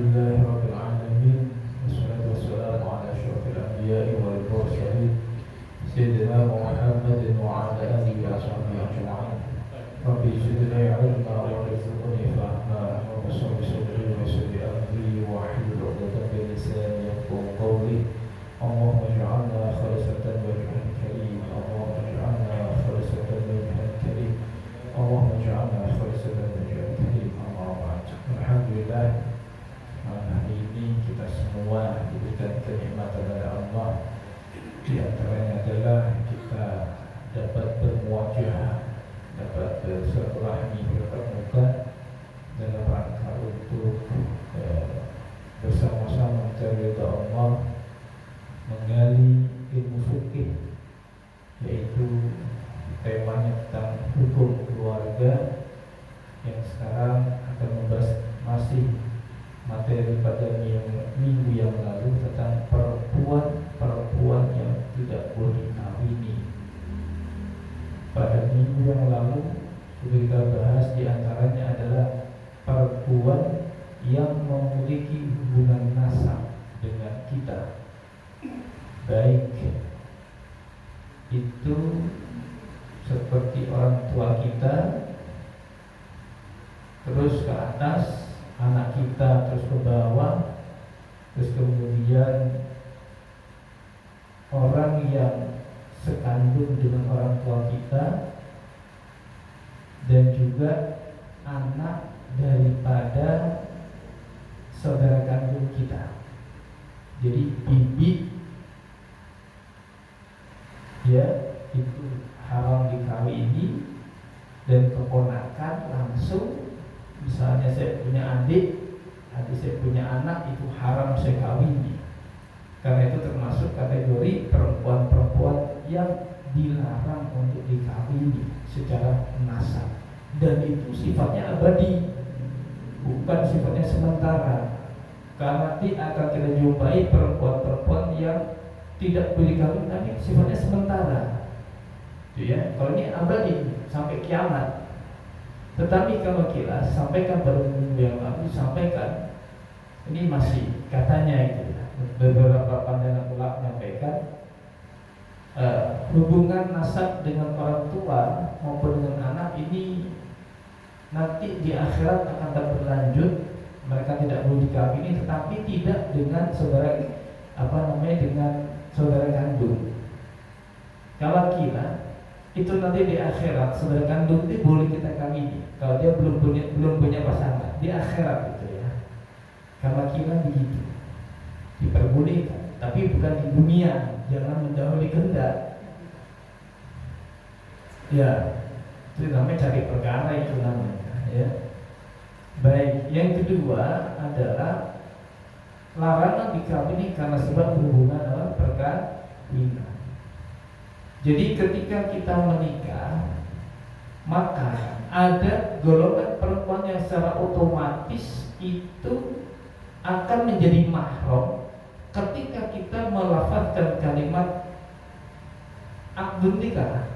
لله رب العالمين والصلاة والسلام على أشرف الأنبياء والمرسلين سيدنا محمد وعلى آله وصحبه أجمعين. رب زدني علما وارزقني فهما وبشر صدري ويسر لي أمري واحلل عقدة من لساني يفقهوا قولي. اللهم اجعلنا خالصة لوجهك الكريم، اللهم اجعلنا خالصة لوجهك الكريم، اللهم اجعلنا خالصة لوجهك الكريم. أما بعد. Alhamdulillah, malam hari ini kita semua diberikan kenikmatan dari Allah. Di antaranya adalah kita dapat bermuajah, dapat bersilaturahmi bertatap muka dalam rangka untuk bersama-sama mencari ridha Allah, menggali ilmu fikih, yaitu temanya tentang hukum keluarga, yang sekarang akan membahas masih materi pada minggu yang lalu tentang perempuan yang tidak boleh dikawini. Pada minggu yang lalu sudah kita bahas, di antaranya adalah perempuan yang memiliki hubungan nasab dengan kita, baik itu seperti orang tua kita, terus ke atas anak kita, terus ke bawah, terus kemudian orang yang sekandung dengan orang tua kita, dan juga anak daripada saudara kandung kita. Jadi bibi ya itu haram dikawini, dan keponakan langsung. Misalnya saya punya adik saya punya anak, itu haram saya kawini, karena itu termasuk kategori perempuan-perempuan yang dilarang untuk dikawini secara nasab, dan itu sifatnya abadi, bukan sifatnya sementara. Karena nanti akan kita jumpai perempuan-perempuan yang tidak boleh dikawin tapi sifatnya sementara, itu ya. Kalau ini abadi sampai kiamat. Tetapi kalau kita sampaikan pada minggu yang lalu, sampaikan ini masih katanya itu beberapa pandangan ulama menyampaikan hubungan nasab dengan orang tua maupun dengan anak ini nanti di akhirat akan tetap berlanjut. Mereka tidak boleh dikawini, tetapi tidak dengan saudara dengan saudara kandung. Kalau kita itu nanti di akhirat saudara kandung itu boleh kita kawini kalau dia belum punya pasangan di akhirat, gitu ya. Kalau kita begitu diperbolehkan, tapi bukan di dunia. Jangan mendahului kehendak. Ya, itu namanya cari perkara, itu namanya ya. Baik, yang kedua adalah larangan dikawini karena sebab hubungan perkawinan. Jadi ketika kita menikah, maka ada golongan perempuan yang secara otomatis itu akan menjadi mahram ketika kita melafazkan kalimat akdun nikah.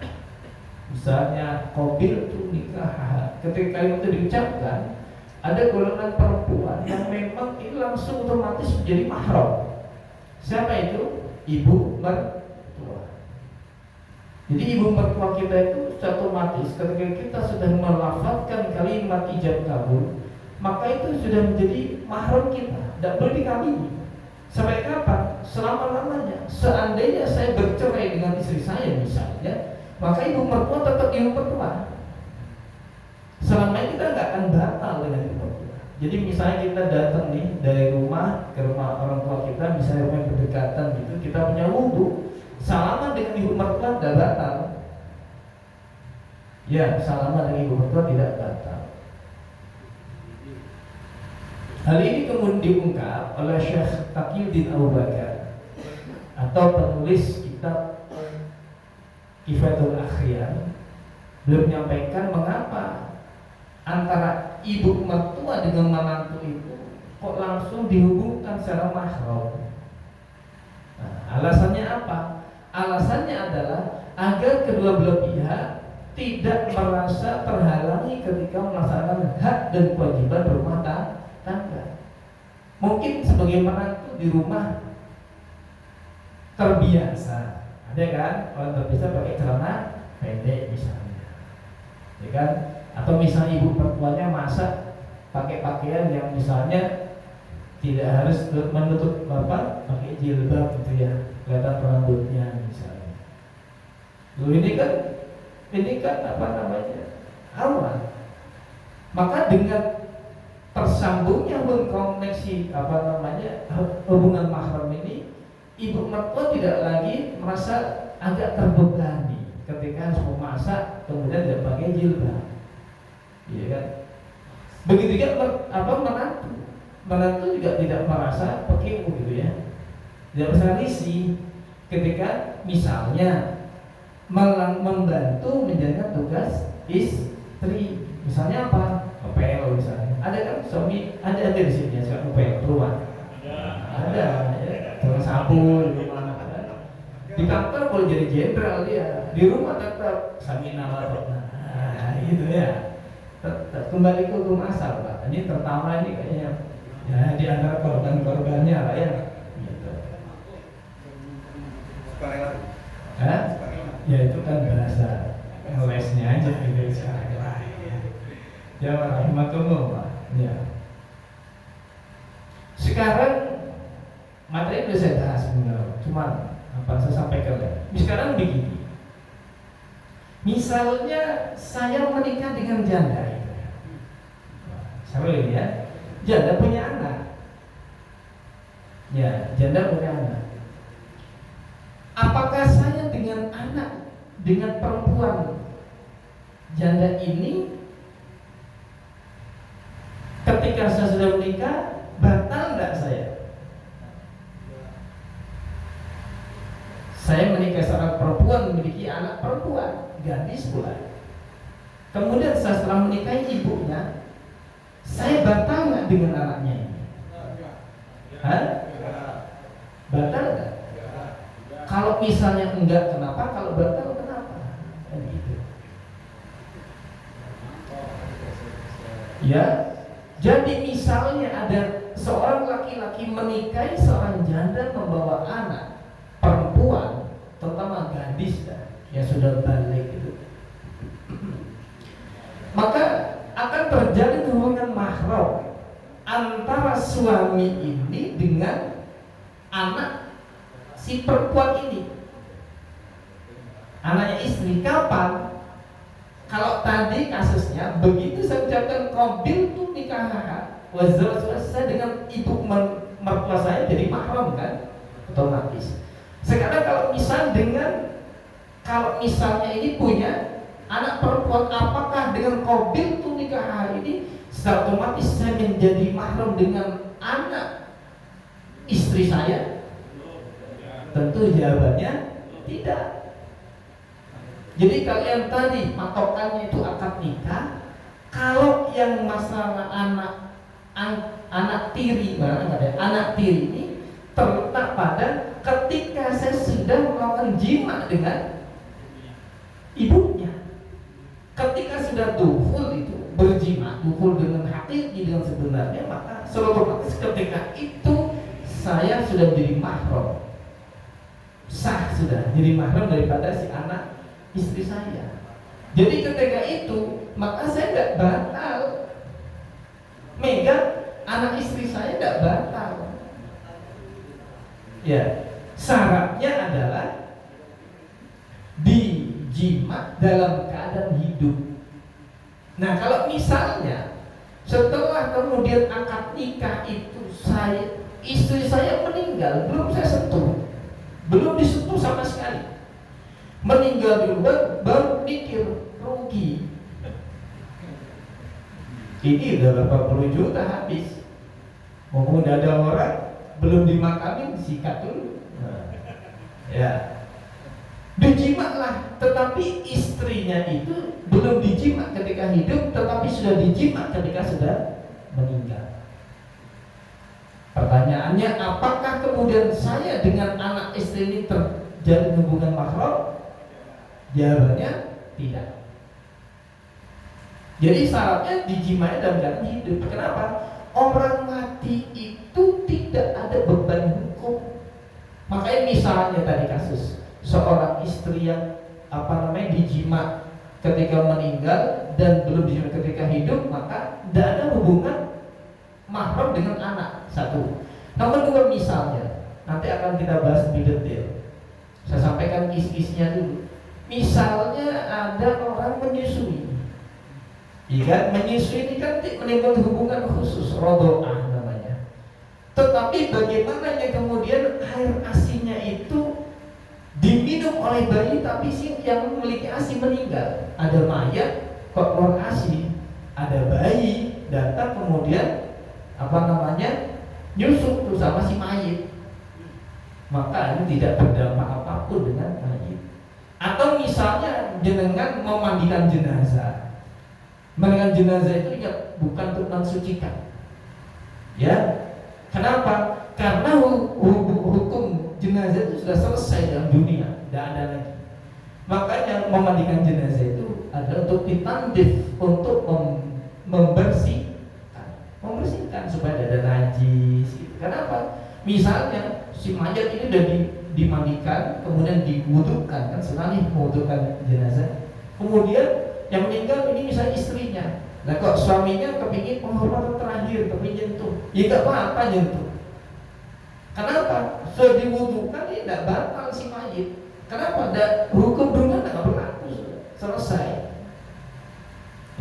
Misalnya qabil tu nikah, ketika kalimat itu diucapkan, ada golongan perempuan yang memang itu langsung otomatis menjadi mahram. Siapa itu? Ibu mertua. Jadi ibu mertua kita itu secara otomatis ketika kita sudah melafazkan kalimat ijab kabul, maka itu sudah menjadi mahram kita, tidak boleh dikawini. Sampai kapan? Selama-lamanya. Seandainya saya bercerai dengan istri saya misalnya, maka ibu mertua tetap ibu mertua. Selama ini kita nggak akan batal dengan ibu mertua. Jadi misalnya kita datang nih dari rumah ke rumah orang tua kita, misalnya rumah berdekatan gitu, kita punya wudhu, salaman dengan ibu mertua tidak batal. Ya, salaman dengan ibu mertua tidak batal. Hal ini kemudian diungkap oleh Syekh Taqiyuddin Abu Bakar atau penulis kitab Kifayatul Akhyar. Beliau menyampaikan mengapa antara ibu mertua dengan menantu itu kok langsung dihubungkan secara mahram. Nah, alasannya apa? Alasannya adalah agar kedua belah pihak tidak merasa terhalangi ketika melaksanakan hak dan kewajiban rumah tangga. Mungkin sebagai menantu di rumah terbiasa, ada kan orang terbiasa pakai celana pendek misalnya, ya kan? Atau misalnya ibu mertuanya masak pakai pakaian yang misalnya tidak harus menutup bapak, pakai jilbab gitu ya, kelihatan rambutnya misalnya. Loh ini kan apa namanya, aurat. Maka dengan tersambungnya koneksi apa namanya hubungan mahram ini, ibu mertua tidak lagi merasa agak terbebani ketika harus memasak kemudian tidak pakai jilbab, iya kan? Begitu juga menantu juga tidak merasa pekiu gitu ya, tidak merasa risih ketika misalnya membantu menjalankan tugas istri, misalnya apa? Ngepel misalnya. Ada kan suami ada di sini ya, suka ngepel keluar. Ada ya, tukang sapu di rumah. Di kantor boleh jadi jenderal dia, di rumah tetap samina warokna. Nah, gitu ya. Tetap kembali ke rumah asal, Pak. Ini tertawa ini kayaknya ya di antara korban-korbannya lah ya. Gitu. Hah? Ya itu kan bahasa ngelesnya aja gitu sekarang. Ya rahmatullah, Pak. Ya. Sekarang materi sudah saya bahas sebenarnya, cuman apa saya sampaikan ya. Sekarang begini. Misalnya saya menikah dengan janda, saya ini ya, janda punya anak. Ya, janda punya anak. Apakah saya dengan anak, dengan perempuan janda ini, ketika saya sudah menikah, batal enggak saya? Saya menikah seorang perempuan, memiliki anak perempuan, gadis pula. Kemudian saya setelah menikahi ibunya, saya batal enggak dengan anaknya ini? Hah? Batal enggak? Kalau misalnya enggak, kenapa? Kalau batal, kenapa? Kan gitu. Ya. Jadi misalnya ada seorang laki-laki menikahi seorang janda membawa anak perempuan, terutama gadis yang sudah balik itu, maka akan terjadi hubungan mahram antara suami ini dengan anak si perempuan ini, anaknya istri. Kapan? Kalau tadi kasusnya begitu saya ucapkan qabil tu nikah wazawaj saya dengan ibu mertua saya jadi mahram kan, otomatis. Sekarang kalau misalnya ini punya anak perempuan, apakah dengan qabil tu nikah ini secara otomatis saya menjadi mahram dengan anak istri saya? Tentu jawabannya tidak. Jadi kalian tadi patokannya itu akad nikah. Kalau yang masalah anak tiri, anak tiri ini terletak pada ketika saya sudah melakukan jima dengan ibunya. Ketika sudah dukhul itu berjima, dukhul dengan hakiki dengan sebenarnya, maka otomatis ketika itu saya sudah jadi mahram, sah sudah jadi mahram daripada si anak istri saya. Jadi ketika itu maka saya tidak batal megang anak istri saya, tidak batal. Ya, syaratnya adalah dijima dalam keadaan hidup. Nah, kalau misalnya setelah kemudian akad nikah itu istri saya meninggal, belum saya sentuh, belum disentuh sama sekali, meninggal duluan baru mikir rugi. Ini udah berapa puluh juta habis. Maupun ada orang belum dimakamin sikat dulu. Ya. Dijima lah, tetapi istrinya itu belum dijima ketika hidup, tetapi sudah dijima ketika sudah meninggal. Pertanyaannya, apakah kemudian saya dengan anak istri ini terjadi hubungan mahram? Jawabannya tidak. Jadi syaratnya dijimai dalam keadaan hidup. Kenapa? Orang mati itu misalnya tadi kasus seorang istri yang dijima ketika meninggal dan belum dijima ketika hidup, maka tidak ada hubungan mahram dengan anak. Satu. Nomor dua, misalnya nanti akan kita bahas lebih detail. Saya sampaikan kis-kisnya dulu. Misalnya ada orang menyusui, iya kan? Menyusui ini kan menimbulkan hubungan khusus, rodoah namanya. Tetapi bagaimana yang kemudian air asinya itu diminum oleh bayi, tapi yang memiliki asi meninggal. Ada mayat kok keluar asi, ada bayi datang kemudian nyusuk tuh sama si mayit, maka ini tidak berdampak apapun dengan mayit. Atau misalnya dengan memandikan jenazah. Memandikan jenazah itu ya bukan untuk mensucikan. Ya. Kenapa? Karena hukum jenazah itu sudah selesai dalam dunia, tidak ada lagi. Makanya memandikan jenazah itu adalah untuk ditandif, untuk membersihkan supaya tidak ada najis. Kenapa? Misalnya si mayat ini sudah dimandikan, kemudian diwudukan, kan selalu mewudukan jenazah. Kemudian yang meninggal ini misalnya istrinya. Nah kok suaminya kepingin penghormatan terakhir, kepingin nyentuh, ya gak apa-apa nyentuh. Kenapa? Sudah diwudukan, ini tidak batal si mayit. Kenapa? Hukum dunia tidak berlaku, selesai.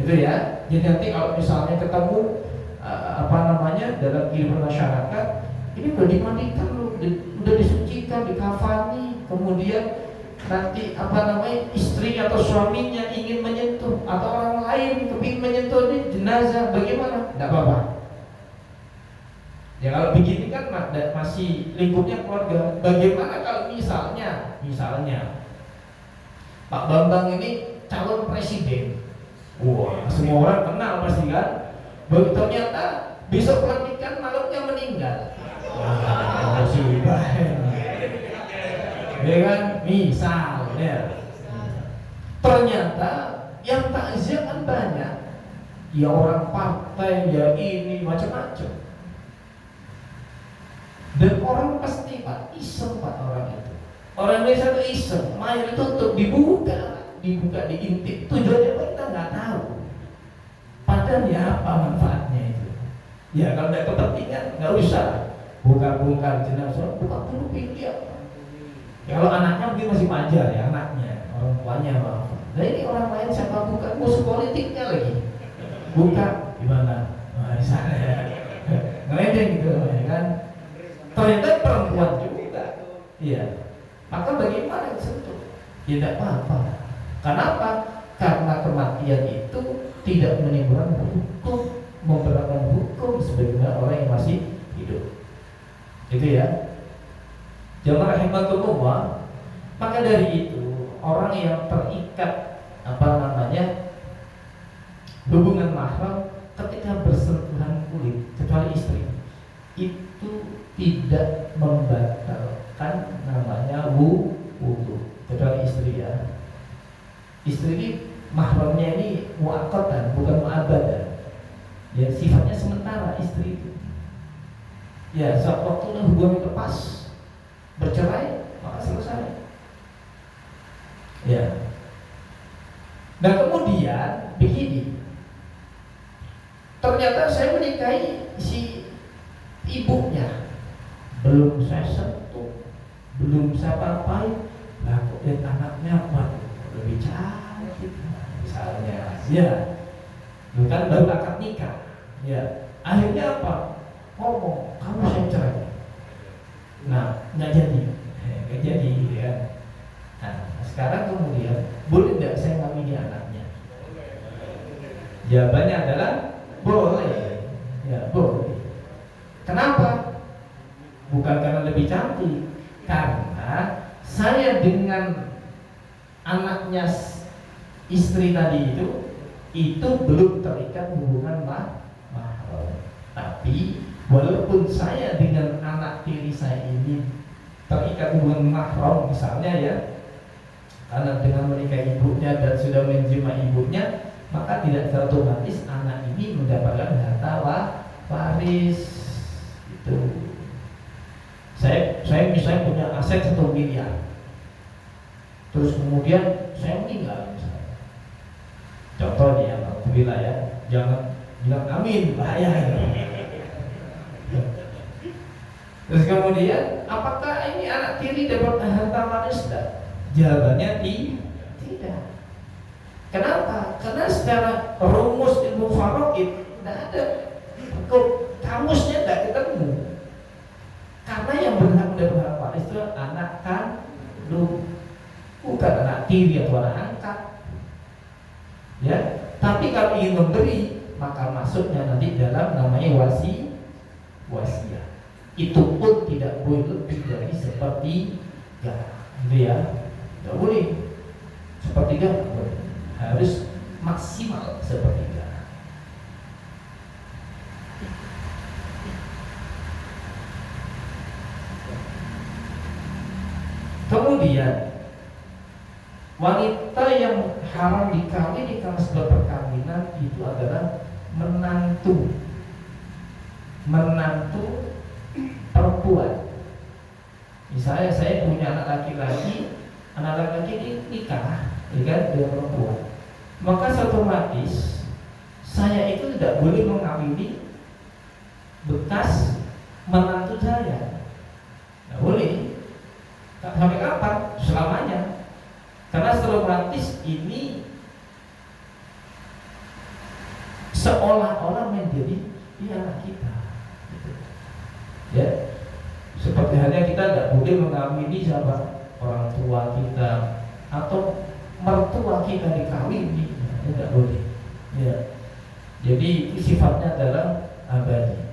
Itu ya. Jadi nanti kalau misalnya ketemu dalam kehidupan masyarakat, ini udah dimandikan loh, udah disucikan, dikafani, kemudian nanti istri atau suaminya ingin menyentuh atau orang lain kepingin menyentuh ini jenazah, bagaimana? Tidak apa-apa. Ya kalau begini kan masih lingkupnya keluarga. Bagaimana kalau misalnya Pak Bambang ini calon presiden? Wah, semua orang kenal pasti kan. Begitu ternyata besok pelantikan malamnya meninggal. Wah, musibah. Ya kan, misalnya ternyata yang takziah kan banyak, ya orang partai, ya ini macam-macam, dan orang pasti Pak iseng Pak orang itu. Orang Indonesia itu iseng, mayat itu untuk dibuka, diintip. Tujuannya apa kita nggak tahu. Padahal ya apa manfaatnya itu? Ya kalau tidak kepentingan nggak usah bongkar jenazah, buka dulu pintu. Kalau anaknya mungkin masih wajar ya, anaknya, orang tuanya maaf. Nah ini orang lain siapa buka, musuh politiknya lagi. Buka gimana? Nah, di sana ya. Ngeledeng gitu ya kan. Ternyata perempuan juga. Iya. Maka bagaimana disentuh? Ya tidak apa-apa. Kenapa? Karena kematian itu tidak menimbulkan hukum, memperlakukan hukum sebagaimana orang yang masih hidup. Itu ya. Jamaah rahimakumullah. Maka dari itu orang yang terikat hubungan mahram ketika bersentuhan kulit kecuali istri itu tidak membatalkan namanya wudu kecuali istri ya. Istri ini mahramnya ini muakkatan bukan mu'abbadan. Ya sifatnya sementara istri itu. Ya saat waktunya hubungan lepas bercerai maka selesai. Ya. Nah kemudian begini, ternyata saya menikahi si ibunya, belum saya sentuh, belum saya apa-apain, lah kok lihat anaknya lebih cantik, misalnya, ya, bukan baru akad nikah, ya, akhirnya apa? Ngomong, kamu saya cerai. Nah, nggak jadi, ya. Nah, sekarang kemudian boleh tidak saya ngawini anaknya? Jawabannya adalah boleh, ya boleh. Kenapa? Bukan karena lebih cantik, karena saya dengan anaknya istri tadi itu belum terikat hubungan mahram. Tapi walaupun saya dengan anak tiri saya ini terikat hubungan mahram misalnya ya, karena dengan menikah ibunya dan sudah menjima ibunya, maka tidak otomatis anak ini mendapatkan harta waris. Itu saya Saya misalnya punya aset 1 miliar, terus kemudian saya meninggal misalnya. Contoh nih ya, alhamdulillah ya, jangan bilang amin, bahaya ya. Terus kemudian apakah ini anak tiri dapat harta waris? Jawabannya tidak. Kenapa? Karena secara rumus ilmu faraid tidak ada, kamusnya tidak ketemu. Karena yang berhak mendapat harta waris itu anak kandung, bukan anak tiri atau anak angkat. Ya, tapi kalau ingin memberi, maka masuknya nanti dalam namanya wasiat. Itu pun tidak boleh lebih dari sepertiga, gitu ya. Tidak boleh sepertiga, tidak boleh. Harus maksimal sepertiga. Kemudian wanita yang haram dikawini karena sebab perkawinan itu adalah menantu perempuan. Misalnya saya punya anak laki-laki ini nikah, ya kan, dengan perempuan, maka otomatis saya itu tidak boleh mengawini bekas menantu saya. Tidak boleh. Sampai kapan? Selamanya. Karena secara otomatis ini seolah-olah menjadi anak kita, gitu. Ya, seperti halnya kita tidak boleh mengawini siapa, orang tua kita atau mertua kita dikawini, tidak boleh. Ya, jadi itu sifatnya adalah abadi.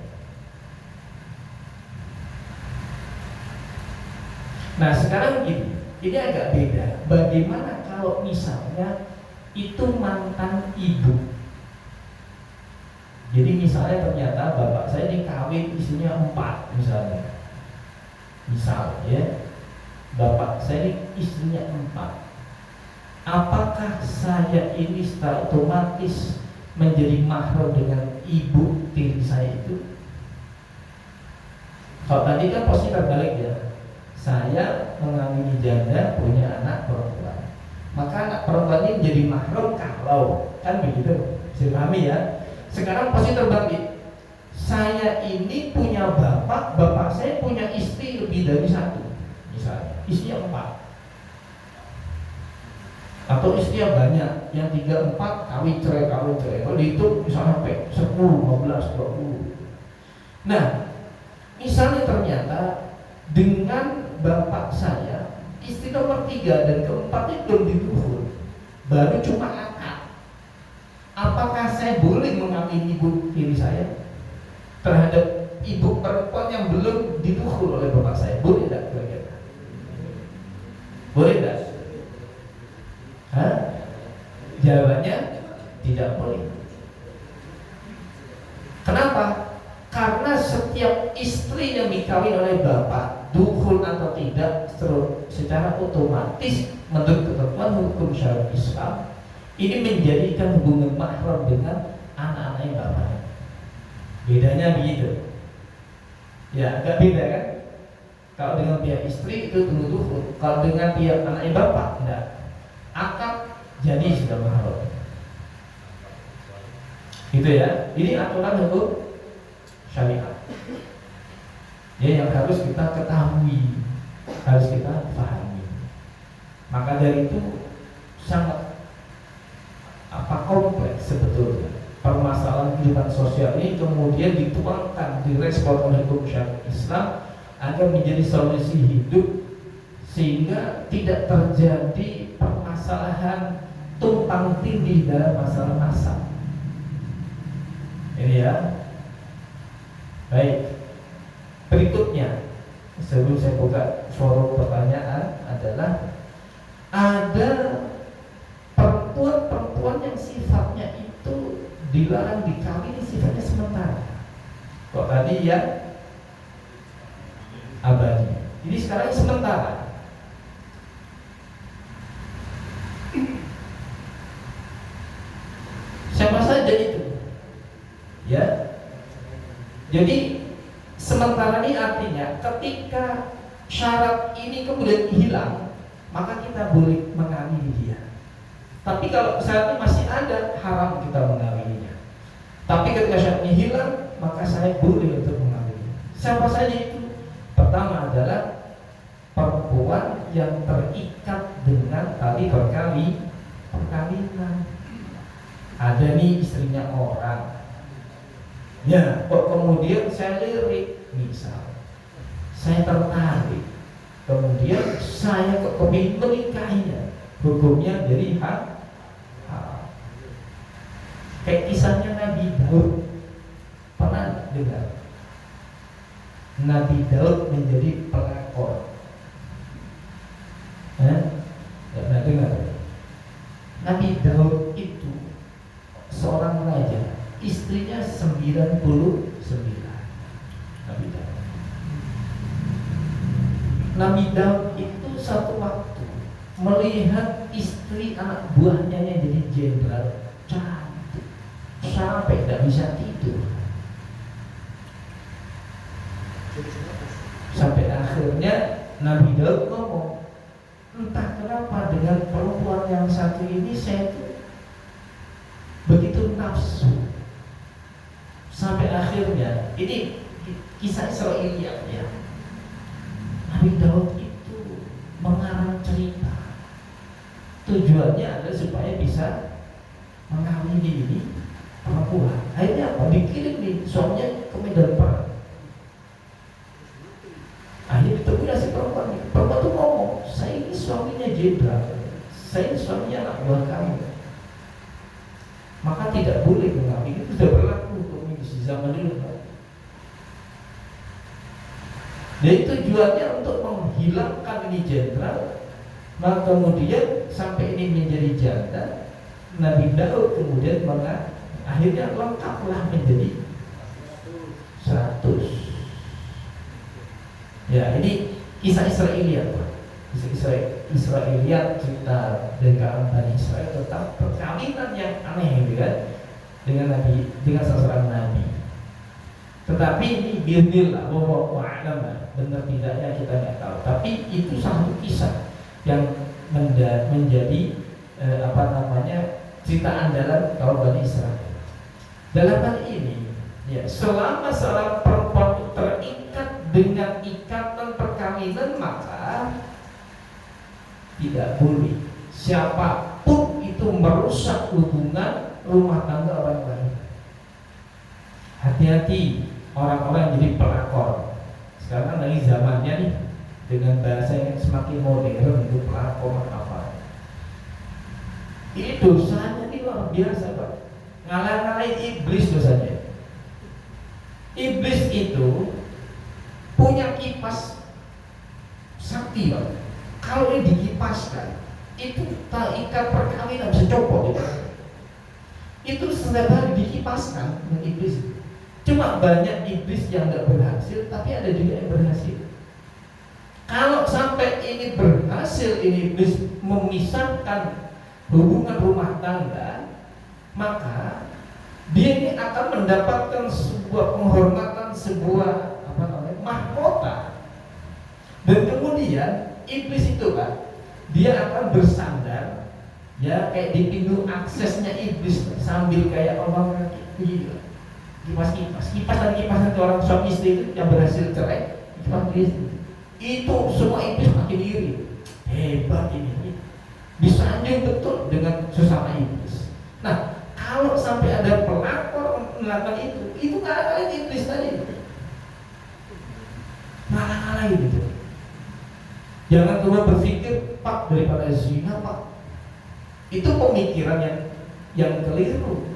Nah sekarang ini agak beda. Bagaimana kalau misalnya itu mantan ibu? Jadi misalnya ternyata bapak saya dikawin istrinya 4 misalnya. Misal ya, bapak saya istrinya 4. Apakah saya ini secara otomatis menjadi mahram dengan ibu tiri saya itu? Kalau tadi kan posisi terbalik ya. Saya mengawini janda punya anak perempuan, maka anak perempuan ini menjadi mahram kalau, kan begitu, bisa pahami ya. Sekarang posisi terbalik, saya ini punya bapak saya punya istri lebih dari 1, misalnya istrinya 4, atau istrinya banyak, yang 3, 4 kawin cerai. Kalau dihitung misalnya sampai 10, 15, 20. Nah, misalnya ternyata dengan bapak saya istri nomor 3 dan keempat itu belum diduhur, baru cuma akad. Apakah saya boleh mengawini ibu tiri saya terhadap ibu perempuan yang belum diduhur oleh bapak saya? Boleh tidak kira-kira? Boleh tidak? Jawabannya tidak boleh. Kenapa? Karena setiap istri yang dikawin oleh bapak, dukhul atau tidak, secara otomatis menurut ketentuan hukum syariat Islam ini menjadikan hubungan mahram dengan anak-anaknya bapak. Bedanya begitu. Ya, agak beda kan? Kalau dengan pihak istri itu tunggu dukhul, kalau dengan pihak anaknya bapak tidak. Akad jadi sudah mahram. Gitu ya. Ini aturan hukum syariat. Ya, yang harus kita ketahui, harus kita pahami. Maka dari itu sangat kompleks sebetulnya permasalahan kehidupan sosial ini, kemudian dituangkan, direspon oleh hukum syariat Islam agar menjadi solusi hidup sehingga tidak terjadi permasalahan tumpang tindih dalam masalah nasab. Ini ya. Baik, berikutnya sebelum saya buka forum pertanyaan adalah ada perempuan yang sifatnya itu dilarang dikawini, sifatnya sementara. Kok tadi ya abadi, ini sekarang sementara. Siapa saja itu, ya. Jadi sementara ini artinya ketika syarat ini kemudian hilang, maka kita boleh mengawini dia. Tapi kalau syaratnya masih ada, haram kita mengawininya. Tapi ketika syaratnya hilang, maka saya boleh untuk mengawini. Siapa saja itu? Pertama adalah perempuan yang terikat dengan tali perkawinan. Ada nih istrinya orang, ya kok kemudian saya lirik, misal saya tertarik, kemudian saya kok kepingin menikahinya, hukumnya jadi haram. Kayak kisahnya Nabi Daud, pernah dengar? Nabi Daud menjadi pelakor. Nggak pernah dengar? Nabi Daud itu seorang raja, istrinya 99. Nabi Daud. Nabi Daud itu satu waktu melihat istri anak buahnya yang jadi jenderal cantik sampai tidak bisa tidur. Sampai akhirnya Nabi Daud ngomong, entah kenapa dengan perempuan yang satu ini saya tuh begitu nafsu. Sampai akhirnya, ini kisah Israiliyat ya, Nabi Daud itu mengarang cerita. Tujuannya adalah supaya bisa mengawini ini perempuan. Akhirnya apa? Dikirim nih suaminya ke medan perang. Akhirnya ditemui si perempuan nih. Perempuan itu ngomong, saya ini suaminya jenderal, saya ini suaminya anak buah kamu. Maka tidak boleh mengawini. Itu sudah berlaku untuk di zaman dulu. Jadi tujuannya untuk menghilangkan ini jenderal. Maka kemudian sampai ini menjadi janda, Nabi Daud kemudian akhirnya lengkaplah menjadi 100. Ya, ini kisah Israiliyat. Kisah Israiliyat cerita dari kalangan Bani Israel tentang perkawinan yang aneh gitu kan, dengan seorang nabi. Tetapi ini bilbil lah, wallahu a'lam, benar tidaknya kita nggak tahu. Tapi itu satu kisah yang menjadi cerita andalan kaum Bani Israel. Dalam hal ini, ya, selama seorang perempuan terikat dengan ikatan perkawinan, maka tidak boleh siapapun itu merusak hubungan rumah tangga orang lain. Hati-hati orang-orang yang jadi pelakor. Sekarang lagi zamannya nih, dengan bahasa yang semakin modern, itu pelakor apa? Ini dosanya ini luar biasa, Pak. Ngalah-ngalahin iblis dosanya. Iblis itu punya kipas sakti, Pak. Kalau ini dikipaskan, itu ikat perkawinan bisa copot gitu. Itu setiap hari dikipaskan dengan iblis. Cuma banyak iblis yang nggak berhasil, tapi ada juga yang berhasil. Kalau sampai ini berhasil, ini iblis memisahkan hubungan rumah tangga, maka dia ini akan mendapatkan sebuah penghormatan, sebuah mahkota. Dan kemudian iblis itu kan, dia akan bersandar, ya kayak di pintu aksesnya iblis sambil kayak orang gitu, kipas dan orang suami istri itu yang berhasil cerai, itu semua iblis makin iri, hebat ini, bisa anjing betul dengan sesama iblis. Nah, kalau sampai ada pelakor melakukan itu ngalah iblis tadi, ngalah gitu. Jangan cuma berpikir, Pak, daripada zina, Pak. Itu pemikiran yang keliru.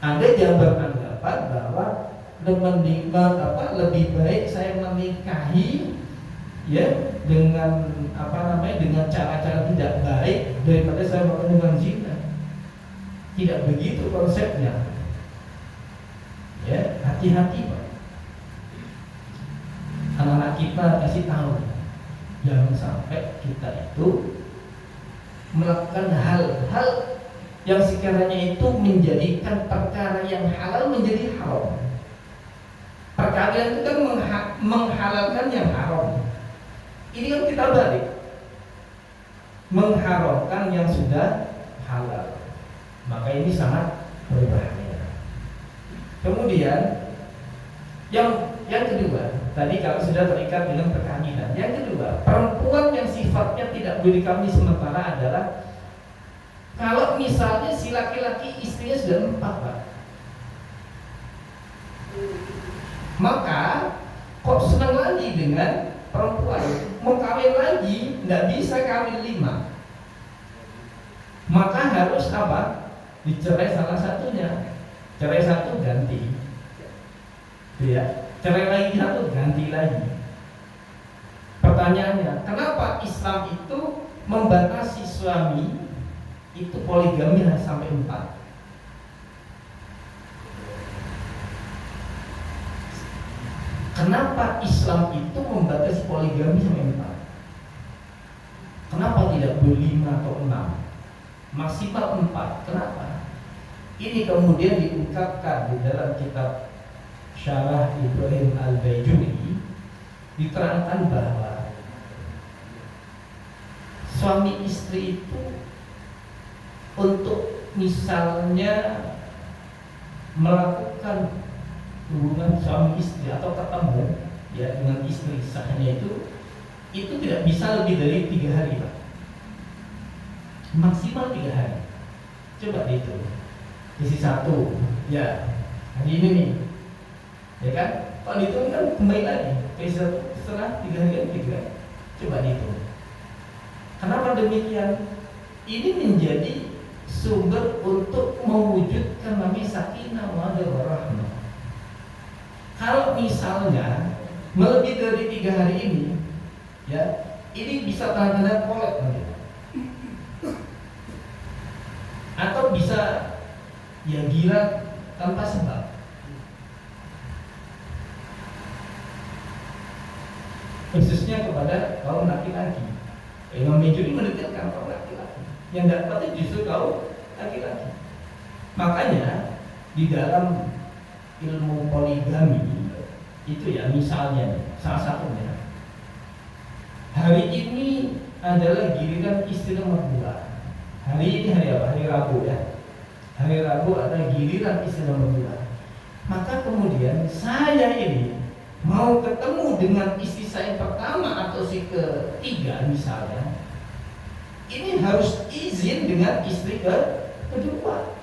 Anda jangan beranggapan bahwa lebih baik saya menikahi ya dengan dengan cara-cara tidak baik daripada saya melakukan dengan zina. Tidak begitu konsepnya. Ya, hati-hati, Pak. Anak-anak kita kasih tahu. Jangan sampai kita itu melakukan hal-hal yang sekiranya itu menjadikan perkara yang halal menjadi haram. Perkawinan itu kan menghalalkan yang haram. Ini kan kita balik mengharamkan yang sudah halal, maka ini sangat berbahaya. Kemudian yang kedua, tadi kalau sudah terikat dengan perkawinan. Yang kedua, perempuan yang sifatnya tidak boleh dikawin sementara adalah kalau misalnya si laki-laki istrinya sudah 4, Pak. Maka kok senang lagi dengan perempuan, mau kawin lagi nggak bisa kawin 5, maka harus apa? Dicerai salah satunya. Cerai satu ganti, ya. Cerai lagi satu ganti lagi. Pertanyaannya, kenapa Islam itu membatasi suami itu poligami sampai 4? Kenapa Islam itu membatasi poligami sampai 4? Kenapa tidak 5 atau 6? Maksimal 4. Kenapa? Ini kemudian diungkapkan di dalam kitab Syarah Ibrahim Al-Baijuni, diterangkan bahwa suami istri itu untuk misalnya melakukan hubungan suami istri atau ketemu ya dengan istri sahnya itu tidak bisa lebih dari 3 hari, Pak. Maksimal 3 hari. Coba dihitung. Isi 1 ya hari ini nih, ya kan? Kalau dihitung kan kembali lagi isi 1 setelah 3 hari kan 3. Coba dihitung. Kenapa demikian? Ini menjadi sumber untuk mewujudkan namanya sakinah mawaddah warahmah. Kalau misalnya melebihi dari 3 hari ini, ya ini bisa tanda-tanda kolek nanti, atau bisa ya gila tanpa sebab. Khususnya kepada kaum laki-laki. Imam Majuri mendetailkan kaum laki-laki. Yang dapatnya justru kaum laki-laki. Makanya di dalam ilmu poligami itu ya misalnya salah satunya, hari ini adalah giliran istri nomor 2. Hari ini hari apa? Hari Rabu ya. Hari Rabu adalah giliran istri nomor 2. Maka kemudian saya ini mau ketemu dengan istri saya pertama atau si ketiga misalnya, ini harus izin dengan istri kedua.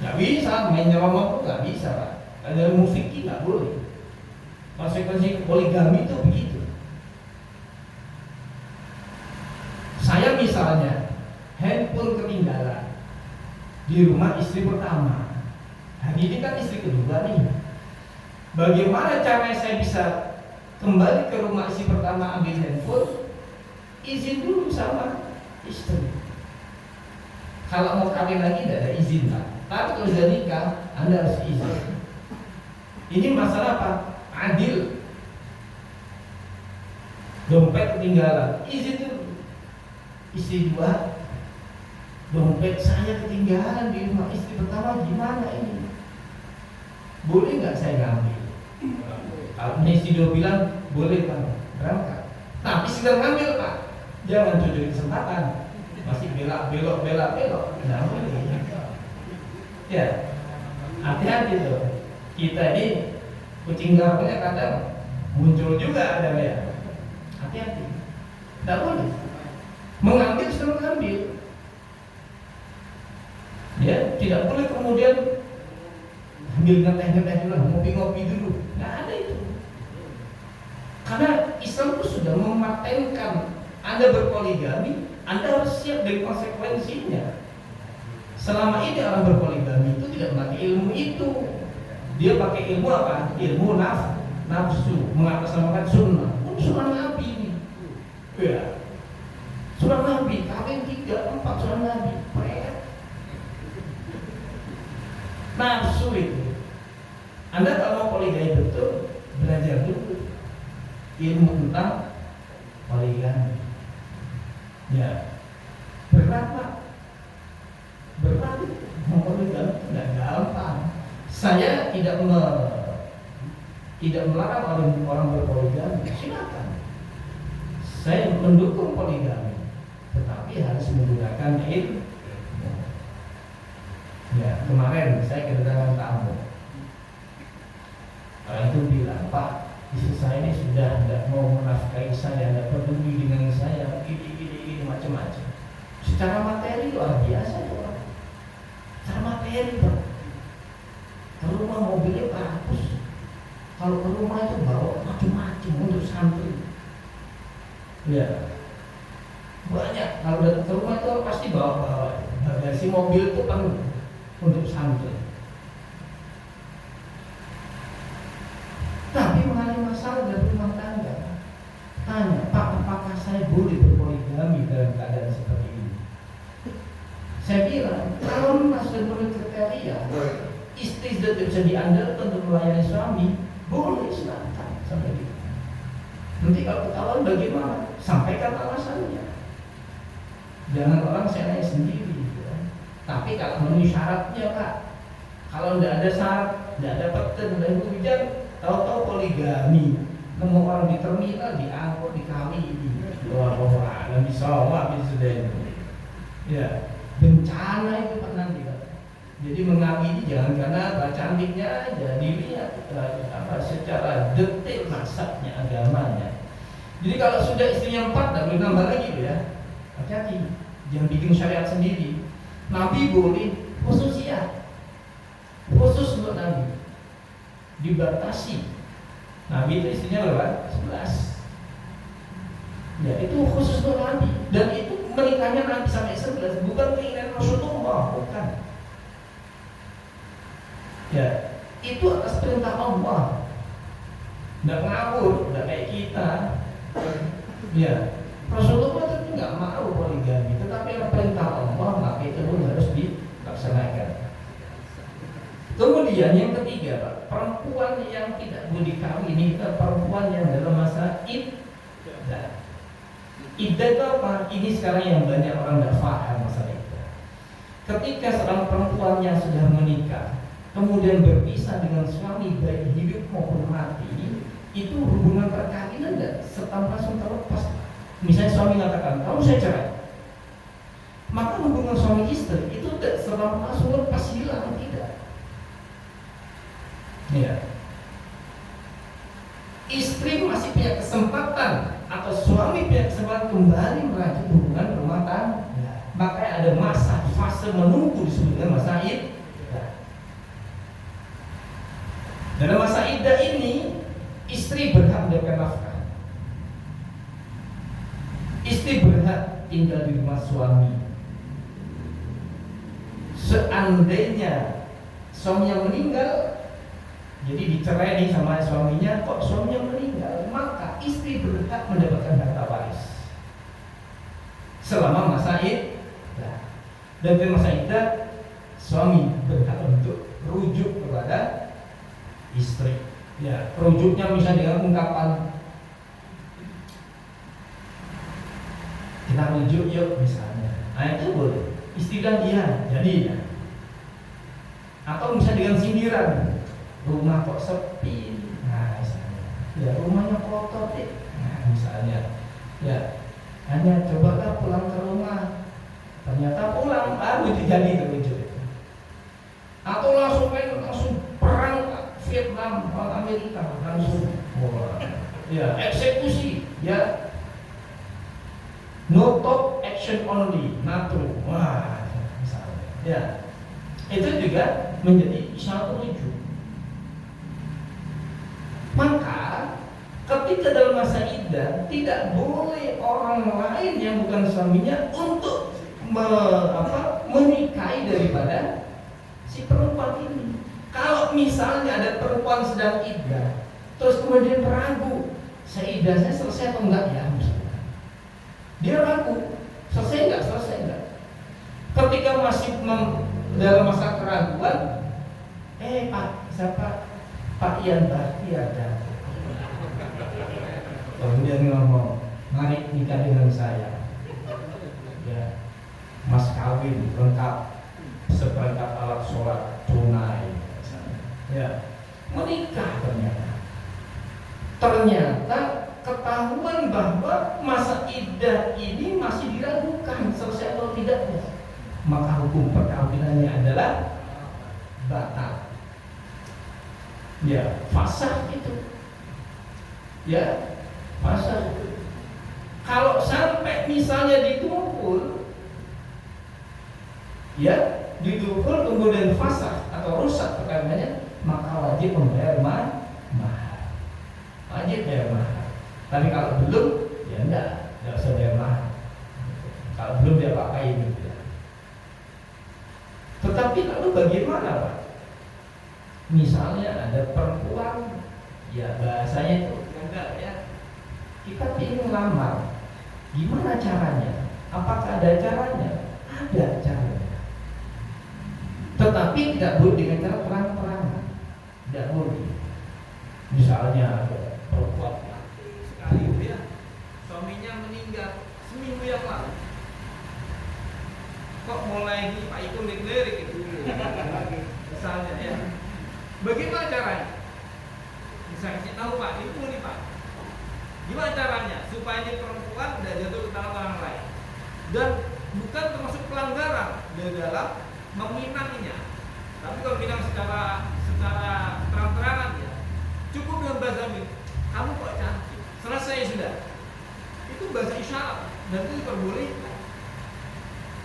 Gak bisa main nyeromong tuh, gak bisa, Pak. Ada musik nggak boleh. Konsekuensi poligami itu begitu. Saya misalnya handphone ketinggalan di rumah istri pertama, hari ini kan istri kedua nih. Bagaimana caranya saya bisa kembali ke rumah istri pertama ambil handphone? Izin dulu sama istri. Kalau mau kawin lagi tidak ada izin, Pak. Tapi kalau sudah nikah, Anda harus izin. Ini masalah apa? Adil. Dompet ketinggalan, izin dulu. Istri 2, dompet saya ketinggalan di rumah istri pertama, gimana ini? Boleh nggak saya ngambil? Kalau istri 2 bilang boleh, Pak, berangkat. Tapi sedang ngambil, Pak, jangan curi kesempatan. Masih belok. Nah, ya, hati-hati tuh. Kita ini kucing garapnya kadang muncul juga ada ya. Hati-hati. Tidak boleh. Mengambil sudah mengambil. Ya, tidak boleh kemudian ambil ngeteh dulu, ngopi dulu. Nggak ada itu. Karena Islam itu sudah mematenkan Anda berpoligami, Anda harus siap dari konsekuensinya. Selama ini orang berpoligami itu tidak pakai ilmu itu. Dia pakai ilmu apa? Ilmu nafsu, mengatasnamakan sunnah. Sunnah Nabi ini. Ya. Sunnah Nabi, kawin 3, 4 sunnah Nabi. Nafsu itu. Anda kalau mau poligami betul, belajar dulu ilmu tentang poligami. Ya, berat, Pak. Berat. Mau poligami tidak gampang. Saya tidak tidak melarang orang berpoligami, silakan. Saya mendukung poligami, tetapi harus menggunakan ilmu. Ya, kemarin saya kedatangan tamu. Orang itu bilang, Pak, istri saya ini sudah tidak mau menafkahi saya, tidak peduli dengan saya, ini macam-macam. Secara materi luar biasa itu orang. Secara materi, Pak. Ke rumah mobilnya bagus. Kalau ke rumah itu bawa macam-macam untuk santri. Ya, banyak. Kalau datang ke rumah itu pasti bawa-bawa. Bagasi mobil itu penuh untuk santri. Tapi mengalami masalah dalam rumah tangga, tanya, Pak, apakah saya boleh berpoligami dalam keadaan seperti ini? Saya bilang, kalau masuk menurut kriteria, istri sudah bisa diandalkan untuk melayani suami, boleh silakan sampai gitu. Nanti kalau ketahuan bagaimana? Sampaikan alasannya. Jangan orang senang sendiri. Ya. Tapi kalau memenuhi syaratnya, Pak, kalau tidak ada syarat, tidak ada peten, tidak ada hujan, tahu-tahu poligami, nemu orang di terminal, diangkut, dikawini, luar alam disawah, sudah. Ya, bencana itu Pak nanti, Pak. Jadi mengawini jangan karena cantiknya aja, dilihat secara detail nasabnya, agamanya. Jadi kalau sudah istrinya 4, tidak boleh nambah lagi ya. Hati-hati, jangan bikin syariat sendiri. Nabi boleh khususiyah, khusus untuk Nabi, dibatasi. Nabi itu istrinya berapa? 11. Ya itu khusus untuk Nabi. Dan itu menikahnya Nabi sampai 11, bukan keinginan Rasulullah, bukan. Ya, itu atas perintah Allah. Tidak ngawur, tidak kayak kita. Ya, Rasulullah itu nggak mau poligami, tetapi perintah Allah maka itu pun harus dilaksanakan. Kemudian yang ketiga, Pak, perempuan yang tidak boleh dikawini itu perempuan yang dalam masa iddah. Iddah itu apa? Ini sekarang yang banyak orang tidak paham masalah iddah. Ketika seorang perempuan yang sudah menikah kemudian berpisah dengan suami baik hidup maupun mati, itu hubungan perkawinan tidak serta langsung terlepas. Misalnya suami mengatakan, kamu saya cerai, maka hubungan suami istri itu tidak serta langsung lepas, hilang, tidak. Ya. Istri masih punya kesempatan atau suami punya kesempatan kembali melanjut hubungan rumah tangga. Makanya ada masa fase menunggu disebut dengan masa iddah. Dalam masa iddah ini, istri berhak mendapatkan nafkah. Istri berhak tinggal di rumah suami. Seandainya suaminya meninggal, jadi dicerai nih sama suaminya, kok suaminya meninggal, maka istri berhak mendapatkan harta waris selama masa iddah. Dan di masa iddah, suami berhak untuk rujuk kepada istri. Ya, rujuknya misalnya dengan ungkapan kita rujuk yuk misalnya. Nah itu boleh. Istri dan dia jadi. Atau misalnya dengan sindiran, rumah kok sepi. Nah misalnya, ya rumahnya kotor deh. Nah misalnya, ya hanya cobalah pulang ke rumah. Ternyata pulang baru jadi rujuk. Atau langsung perang Vietnam, Amerika langsung, ya eksekusi, ya no top action only, NATO, wah, misalnya, ya itu juga menjadi satu rujuk. Maka ketika dalam masa iddah tidak boleh orang lain yang bukan suaminya untuk menikahi daripada si perempuan ini. Kalau misalnya ada perempuan sedang iddah, terus kemudian ragu, iddahnya selesai atau enggak ya misalnya. Dia ragu, selesai enggak? Ketika masih dalam masa keraguan, Pak, siapa? Pak Ian Bahtiar datang. Kemudian ngomong, mari nikah dengan saya. Ya, mas kawin lengkap, seperangkat alat sholat tunai. Ya, menikah ternyata. ternyata ketahuan bahwa masa iddah ini masih diragukan selesai atau tidaknya, maka hukum perkawinannya adalah batal. Ya, fasakh itu. Ya, fasakh. Kalau sampai misalnya ditumpul, ya, ditumpul kemudian fasakh atau rusak perkawinannya, maka wajib membayar mahar. Wajib bayar mahar. Tapi kalau belum, ya enggak usah bayar mahar. Kalau belum dia pakai gitu ya. Tetapi lalu bagaimana Pak? Misalnya ada perempuan, ya bahasanya itu enggak ya. Kita ingin lamar, gimana caranya? Apakah ada caranya? Ada caranya. Tetapi tidak boleh dengan cara terang-terangan. Tidak boleh. Misalnya ada perempuan sekali ya, suaminya meninggal seminggu yang lalu. Kok mulai Pak itu lirik itu misalnya ya. Bagaimana caranya? Bisa kasih tahu Pak, itu nih Pak. Gimana caranya supaya ini perempuan tidak jatuh ke tangan orang lain dan bukan termasuk pelanggaran di dalam meminangnya. Tapi kalau minang secara terang-terangan ya, cukup dengan bahasa min. Kamu kok cantik, selesai sudah. Itu bahasa isyarat dan itu diperbolehkan.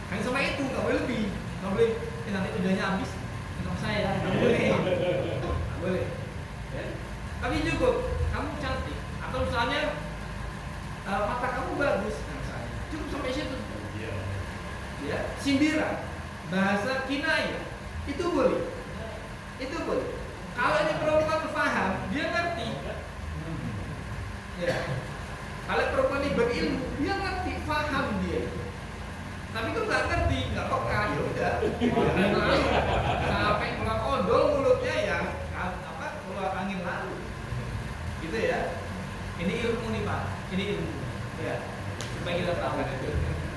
Hanya sama itu, nggak boleh lebih, nggak boleh. Nanti udahnya habis, minum saya, nggak boleh, nggak boleh. Ya. Tapi cukup, kamu cantik, atau misalnya mata kamu bagus, misalnya. Cukup sampai situ. Ya, sindiran, bahasa kinayah, itu boleh, itu boleh. Kalau ini perempuan paham, dia ngerti. Ya. Kalau perempuan ini berilmu, dia ngerti, paham dia. Tapi kalau nggak ngerti, nggak peka, ya udah. Sampai keluar odol mulutnya ya, keluar angin lalu. Gitu ya. Ini ilmu nih Pak, ini ilmu. Ya, supaya kita tahu.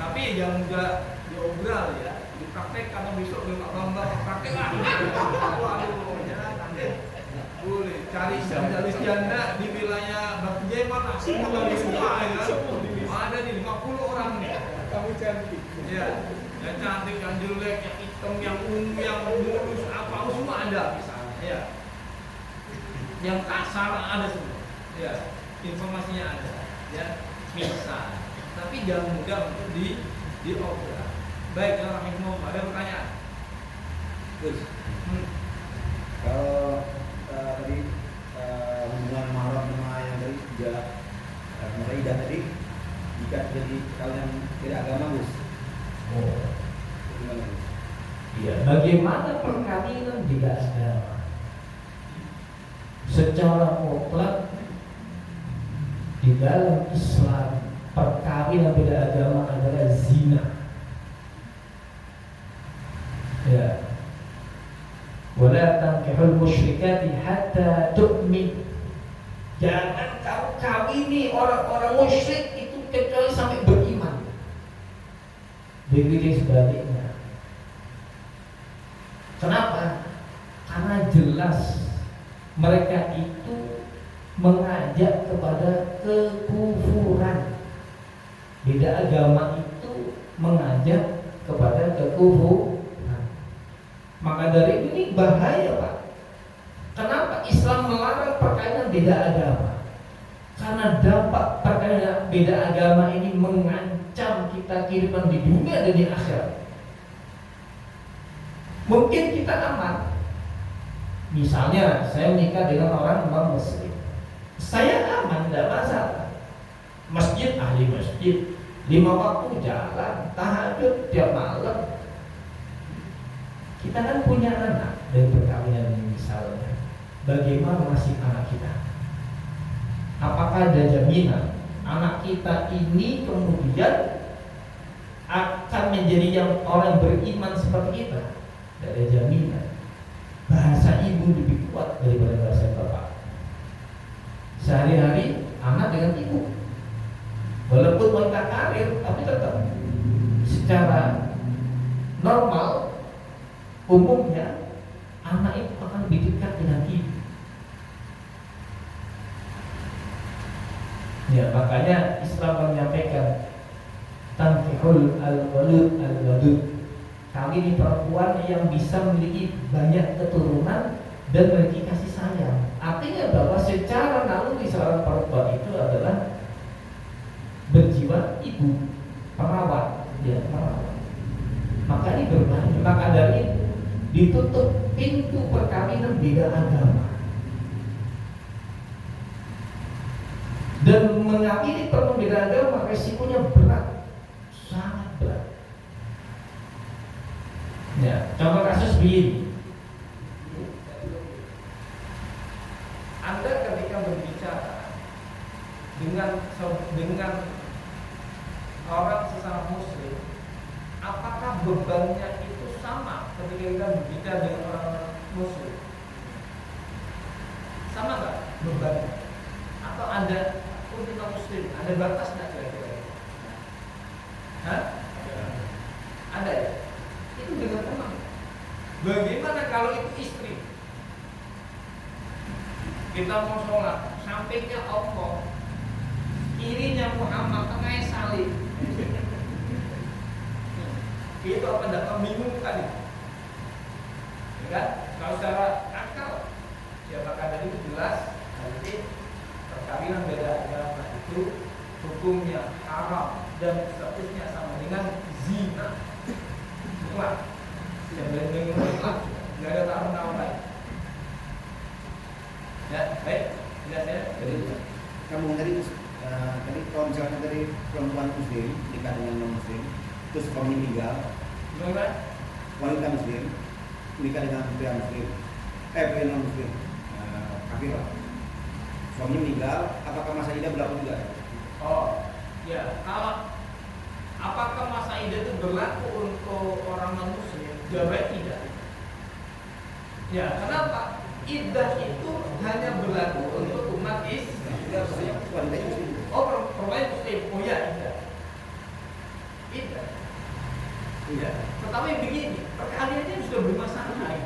Tapi jangan nggak diobral ya, dipraktek atau besok di lomba praktek lah. Waduh, jangan deh. Boleh cari spesialis janda di wilayah Batu Jeman, semua di semua ya. Ada nih 50 orang nih. Kamu cantik. Ya, yang cantik, yang jelek, yang hitam, yang ungu, yang mulus, apa semua ada misalnya. Ya. Yang kasar ada semua. Ya, informasinya ada. Ya, bisa. Tapi jangan mudah untuk diobral. Baik, ya Rahimahum, ada pertanyaan? Terus, kalau tadi hubungan mahram sama yang tadi juga masa idah tadi jika jadi kalau yang tidak agama Gus. Oh, Gimana Gus? iya. Bagaimana perkawinan tidak agama? Secara mutlak di dalam Islam perkawinan beda agama adalah zina. Ya. Wala tankihul musyrikati hatta tu'min. Jangan kau kawini orang-orang musyrik itu kecuali sampai beriman. Begitu sebaliknya. Kenapa? Karena jelas mereka itu mengajak kepada kekufuran. Beda agama itu mengajak kepada kekufuran. Maka dari ini bahaya Pak. Kenapa Islam melarang perkawinan beda agama? Karena dampak perkawinan beda agama ini mengancam kita kehidupan di dunia dan di akhirat. Mungkin kita aman. Misalnya saya menikah dengan orang non-muslim, saya aman, tidak masalah. Masjid, ahli masjid, 5 waktu jalan, tahajud tiap malam. Kita kan punya anak dari perkawinan ini misalnya. Bagaimana nasib anak kita? Apakah ada jaminan anak kita ini kemudian akan menjadi yang orang beriman seperti kita? Tidak ada jaminan. Bahasa ibu lebih kuat daripada bahasa bapak. Sehari-hari anak dengan ibu, walaupun wanita karir, tapi tetap secara normal umumnya anak itu akan lebih dekat dengan ibu. Ya, makanya Islam menyampaikan tankihul al-walud al-wadud. Kali ini perempuan yang bisa memiliki banyak keturunan dan memiliki kasih sayang. Artinya bahwa secara naluri seorang perempuan itu adalah berjiwa ibu, perawat, ya perawat. Maka ini berbahaya. Maka dari itu ditutup pintu perkawinan beda agama. Dan mengakini perbedaan agama resikonya berat, sangat berat. Ya, contoh kasus begini. Anda ketika berbicara dengan orang sesama muslim, apakah bebannya itu sama ketika kita berbicara dengan orang muslim? Sama nggak bebannya? Atau ada kita muslim, ada batas nggak kira-kira? Hah? Ada ya? Itu dengan tenang. Bagaimana kalau itu istri? Kita mau sholat, sampingnya Allah, kirinya Muhammad, tengahnya salib. Itu apa tidak membingungkan? Ya kan? Kalau secara akal, ya maka dari itu jelas nanti perkawinan beda agama itu hukumnya haram dan statusnya sama dengan zina. Mutlak. Yang benar-benar mutlak, nggak ada taruh-taruh lain. Ya, baik. Jelas ya. Jadi kamu tadi kalau misalnya dari perempuan muslim nikah dengan non muslim, terus suami meninggal, Gimana? wanita muslim nikah dengan pria muslim, pria non muslim, kafir lah. Suami meninggal, apakah masa idah berlaku juga? Oh, ya. Kalau apakah masa idah itu berlaku untuk orang non muslim? Jawabannya tidak. Ya, kenapa? Iddah itu hanya berlaku untuk umat Islam. Wanita muslim. Oh, perempuan muslim. Oh ya, iddah. Iddah. Iya. Tetapi begini, perkaliannya sudah bermasalah.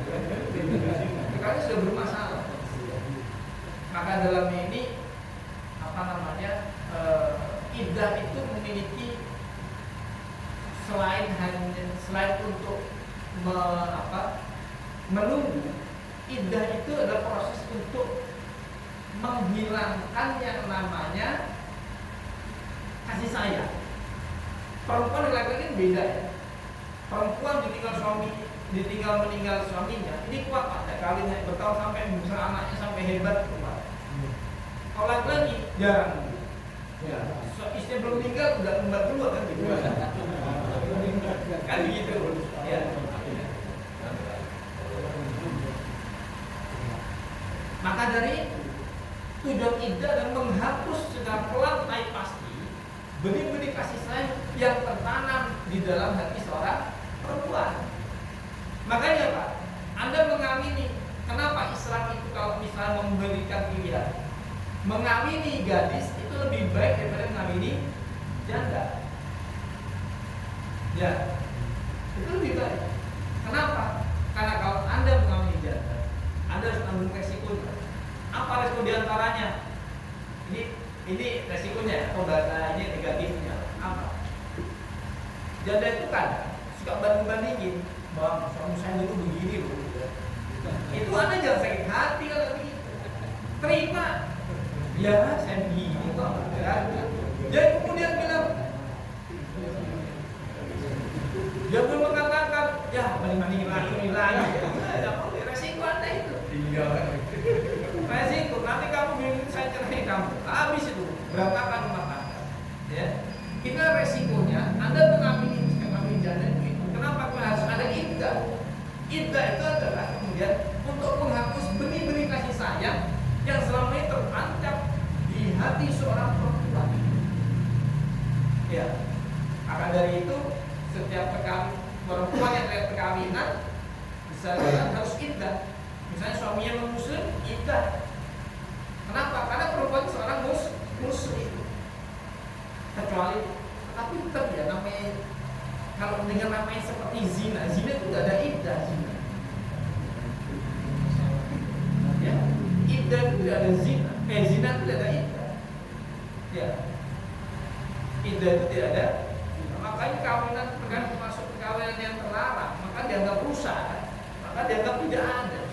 Perkaliannya sudah bermasalah. Maka dalam ini iddah itu memiliki selain untuk menunggu, iddah itu adalah proses untuk menghilangkan yang namanya kasih sayang. Perempuan dan laki-laki kan beda ya. Perempuan ditinggal meninggal suaminya, ini kuat ada kalinya bertahun sampai besar anaknya sampai hebat kuat. Kalau laki-laki jarang. Ya, istri belum meninggal udah kembar dulu kan gitu. Kan gitu. Ya. Maka dari tujuan iddah dan menghapus secara pelan tapi pasti benih-benih kasih sayang yang tertanam di dalam hati seorang perempuan. Makanya Pak, Anda mengamini kenapa Islam itu kalau misalnya memberikan pilihan, mengamini gadis itu lebih baik daripada mengamini janda. Ya, itu lebih baik. Kenapa? Karena kalau Anda mengamini janda, Anda harus tanggung resikonya. Apa resiko diantaranya? Ini resikonya atau bahasa ini negatifnya apa? Janda itu kan suka banding-bandingin, bang suami saya dulu begini loh. Itu Anda jangan sakit hati kalau begitu. Terima. Ya saya begini kok. Jadi kemudian bilang, dia pun mengatakan, ya banding-bandingin lagi. Resiko Anda itu. Resiko nanti kamu bilang saya cerai kamu, habis itu berantakan rumah tangga. Ya, kita resikonya Anda mengambil janda itu. Kenapa harus ada iddah? Iddah itu adalah kemudian untuk menghapus benih-benih kasih sayang yang selama ini tertancap di hati seorang perempuan. Ya, maka dari itu setiap perempuan yang terkait perkawinan bisa harus iddah. Misalnya suaminya non-muslim, iddah. Kenapa? Karena perempuan seorang muslim. Kecuali, tapi tetap ya namanya, kalau dengan namanya seperti zina itu tidak ada iddah zina. Ya, iddah itu tidak ada zina. Zina itu tidak ada iddah. Ya, iddah itu tidak ada. Makanya kawinan termasuk perkawinan yang terlarang, maka dianggap rusak, maka dianggap tidak ada.